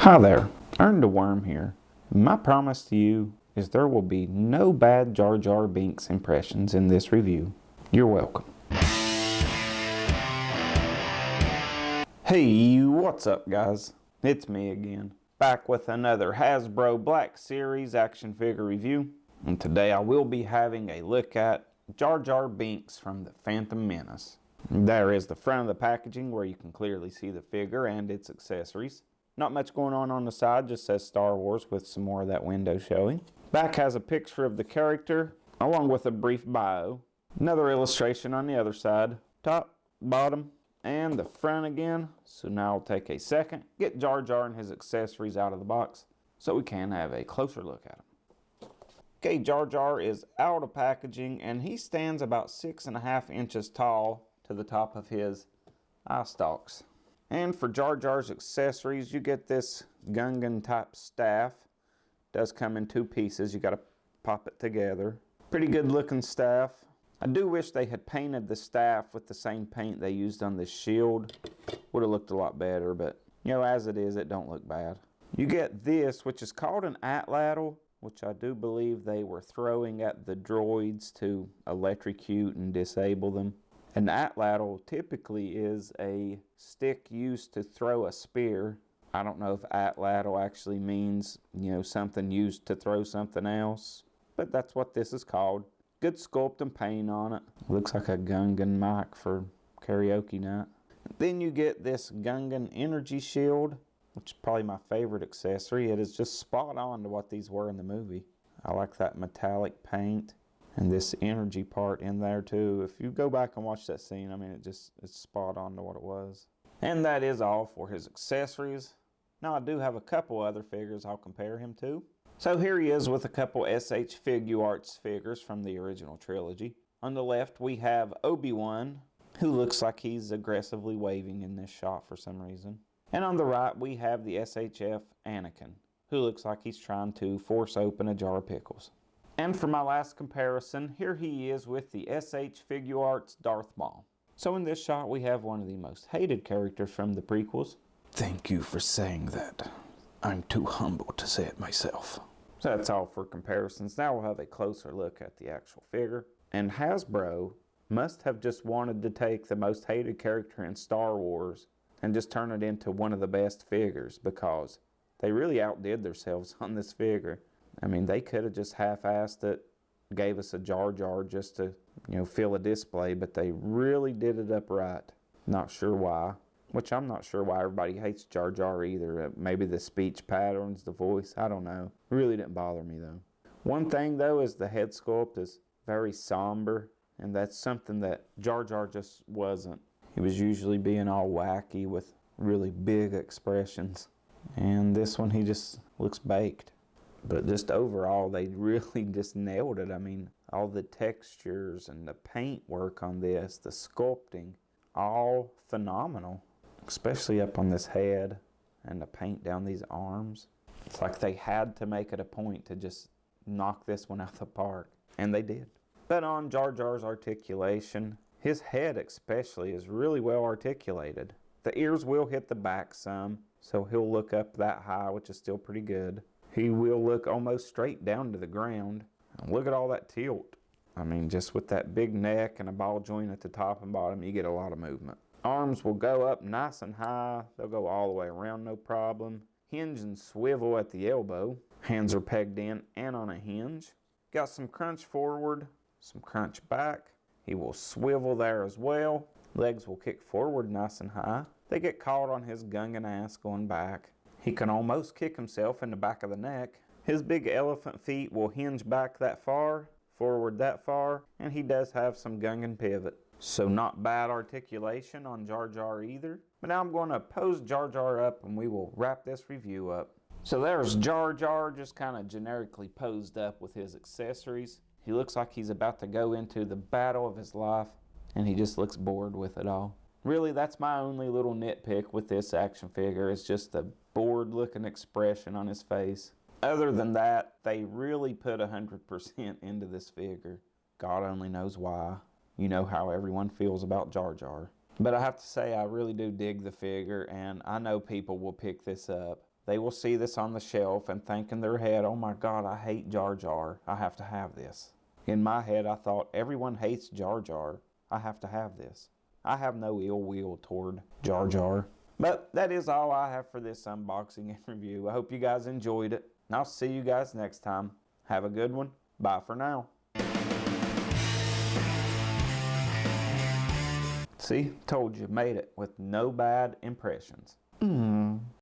Hi there, Earn the Worm here. My promise to you is there will be no bad Jar Jar Binks impressions in this review. You're welcome. Hey, what's up guys? It's me again, back with another Hasbro Black Series action figure review. And today I will be having a look at Jar Jar Binks from the Phantom Menace. There is the front of the packaging where you can clearly see the figure and its accessories. Not much going on the side, just says Star Wars with some more of that window showing. Back has a picture of the character along with a brief bio. Another illustration on the other side. Top, bottom, and the front again. So now I'll take a second, get Jar Jar and his accessories out of the box so we can have a closer look at him. Okay, Jar Jar is out of packaging and he stands about 6.5 inches tall to the top of his eye stalks. And for Jar Jar's accessories, you get this Gungan type staff. It does come in 2 pieces. You got to pop it together. Pretty good looking staff. I do wish they had painted the staff with the same paint they used on the shield. Would have looked a lot better, but you know, as it is, it don't look bad. You get this, which is called an atlatl, which I do believe they were throwing at the droids to electrocute and disable them. An atlatl typically is a stick used to throw a spear. I don't know if atlatl actually means, you know, something used to throw something else, but that's what this is called. Good sculpt and paint on it. Looks like a Gungan mic for karaoke night. Then you get this Gungan energy shield, which is probably my favorite accessory. It is just spot on to what these were in the movie. I like that metallic paint. And this energy part in there too. If you go back and watch that scene, I mean, it's spot on to what it was. And that is all for his accessories. Now I do have a couple other figures I'll compare him to. So here he is with a couple SH Figuarts figures from the original trilogy. On the left we have Obi-Wan, who looks like he's aggressively waving in this shot for some reason. And on the right we have the SHF Anakin, who looks like he's trying to force open a jar of pickles. And for my last comparison, here he is with the SH Figuarts Darth Maul. So in this shot we have one of the most hated characters from the prequels. Thank you for saying that. I'm too humble to say it myself. So that's all for comparisons. Now we'll have a closer look at the actual figure. And Hasbro must have just wanted to take the most hated character in Star Wars and just turn it into one of the best figures, because they really outdid themselves on this figure. I mean, they could have just half-assed it, gave us a Jar Jar just to, you know, fill a display, but they really did it up right. Not sure why, which I'm not sure why everybody hates Jar Jar either. Maybe the speech patterns, the voice, I don't know. Really didn't bother me though. One thing though is the head sculpt is very somber, and that's something that Jar Jar just wasn't. He was usually being all wacky with really big expressions, and this one he just looks baked. But just overall, they really just nailed it. I mean, all the textures and the paint work on this, the sculpting, all phenomenal. Especially up on this head and the paint down these arms. It's like they had to make it a point to just knock this one out of the park. And they did. But on Jar Jar's articulation, his head especially is really well articulated. The ears will hit the back some, so he'll look up that high, which is still pretty good. He will look almost straight down to the ground. And look at all that tilt. I mean, just with that big neck and a ball joint at the top and bottom, you get a lot of movement. Arms will go up nice and high. They'll go all the way around, no problem. Hinge and swivel at the elbow. Hands are pegged in and on a hinge. Got some crunch forward, some crunch back. He will swivel there as well. Legs will kick forward nice and high. They get caught on his Gungan ass going back. He can almost kick himself in the back of the neck. His big elephant feet will hinge back that far, forward that far, and he does have some Gungan pivot. So not bad articulation on Jar Jar either. But now I'm going to pose Jar Jar up and we will wrap this review up. So there's Jar Jar just kind of generically posed up with his accessories. He looks like he's about to go into the battle of his life, and he just looks bored with it all. Really, that's my only little nitpick with this action figure, is just the bored looking expression on his face. Other than that, they really put 100% into this figure. God only knows why. You know how everyone feels about Jar Jar. But I have to say, I really do dig the figure, and I know people will pick this up. they will see this on the shelf and think in their head, oh my God, I hate Jar Jar. I have to have this. In my head, I thought, everyone hates Jar Jar. I have to have this. I have no ill will toward Jar Jar. But that is all I have for this unboxing and review. I hope you guys enjoyed it. And I'll see you guys next time. Have a good one. Bye for now. See, told you, made it with no bad impressions.